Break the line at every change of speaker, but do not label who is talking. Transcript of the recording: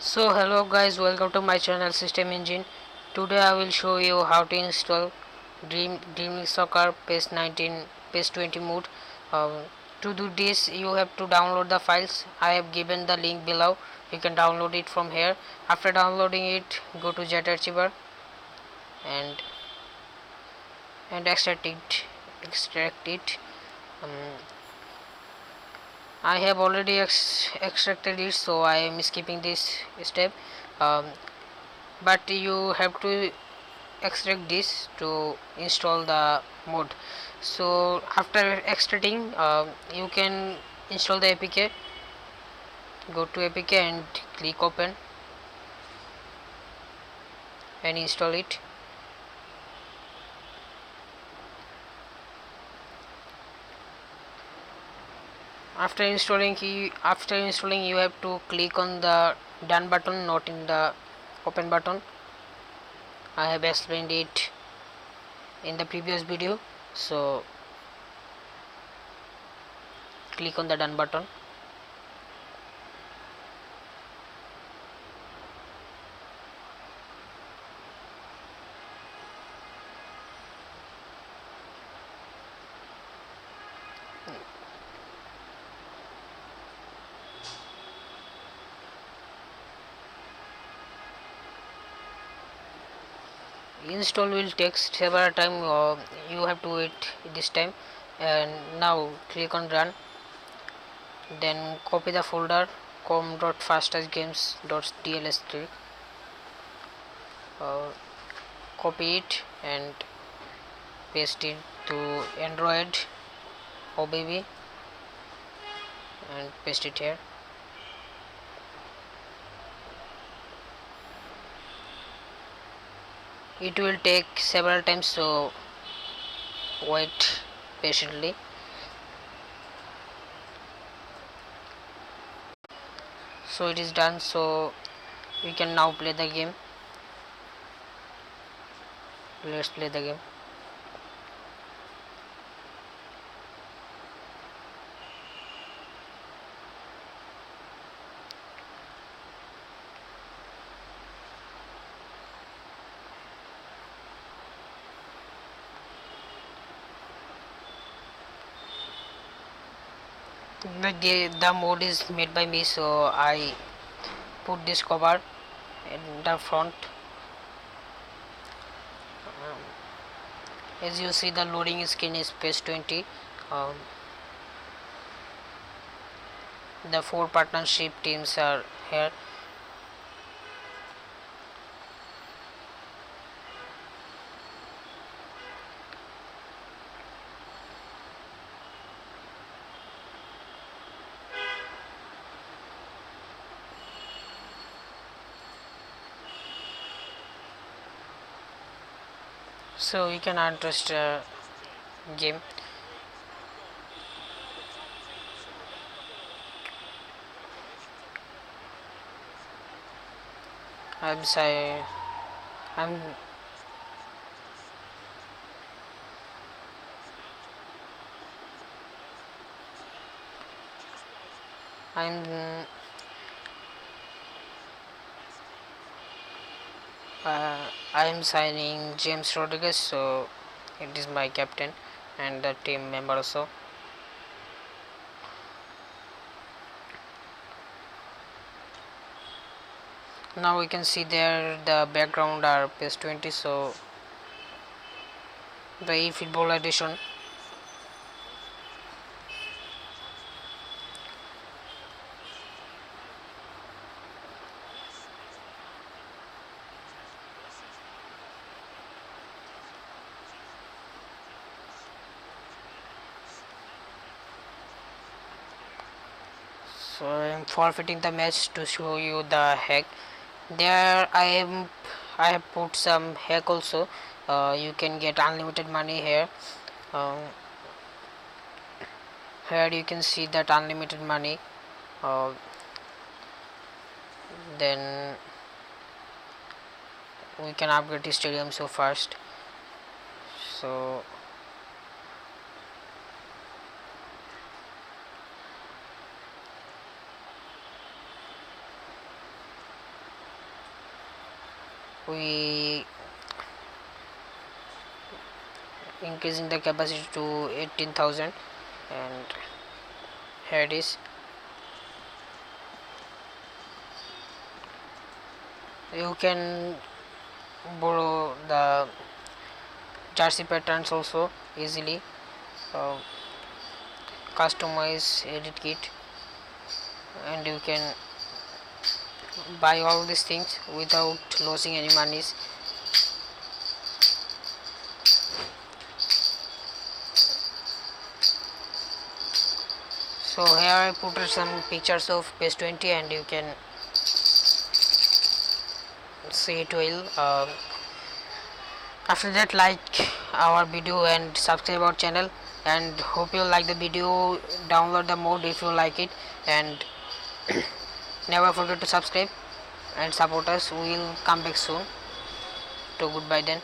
So hello guys, welcome to my channel System Engine. Today I will show you how to install Dreaming Soccer PES 19 PES 20 mode. To do this you have to download the files. I have given the link below. You can download it from here. After downloading it, go to Jet Archiver and extract it. Um, I have already extracted it, so I am skipping this step. Um, but you have to extract this to install the mod. So after extracting, you can install the apk. Go to apk and click open and install it. After installing you have to click on the done button, not in the open button. I have explained it in the previous video, so click on the done button. Install will take several time, you have to wait this time. And now click on run, then copy the folder com.fastestgames.dls3, copy it and paste it to Android obb and paste it here. It will take several times, so wait patiently. So it is done, so we can now play the game. Let's play the game. The mode is made by me, so I put this cover in the front. As you see, the loading screen is PES 20. um, the 4 partnership teams are here. So you can interest game. I'm sorry, I'm I'm I'm signing James Rodriguez, so it is my captain and the team member also. Now we can see there the background are PES 20, so the eFootball edition. So I'm forfeiting the match to show you the hack. There I have put some hack also. You can get unlimited money here. Um, Here you can see that unlimited money. Uh, then we can upgrade the stadium so fast. So we increasing the capacity to 18,000, and here it is. You can borrow the jersey patterns also easily, uh, customize edit kit, and you can buy all these things without losing any monies. So here I put some pictures of PES 20 and you can see it well. After that, like our video and subscribe our channel, and hope you like the video. Download the mod if you like it, and never forget to subscribe and support us. We will come back soon. So goodbye then.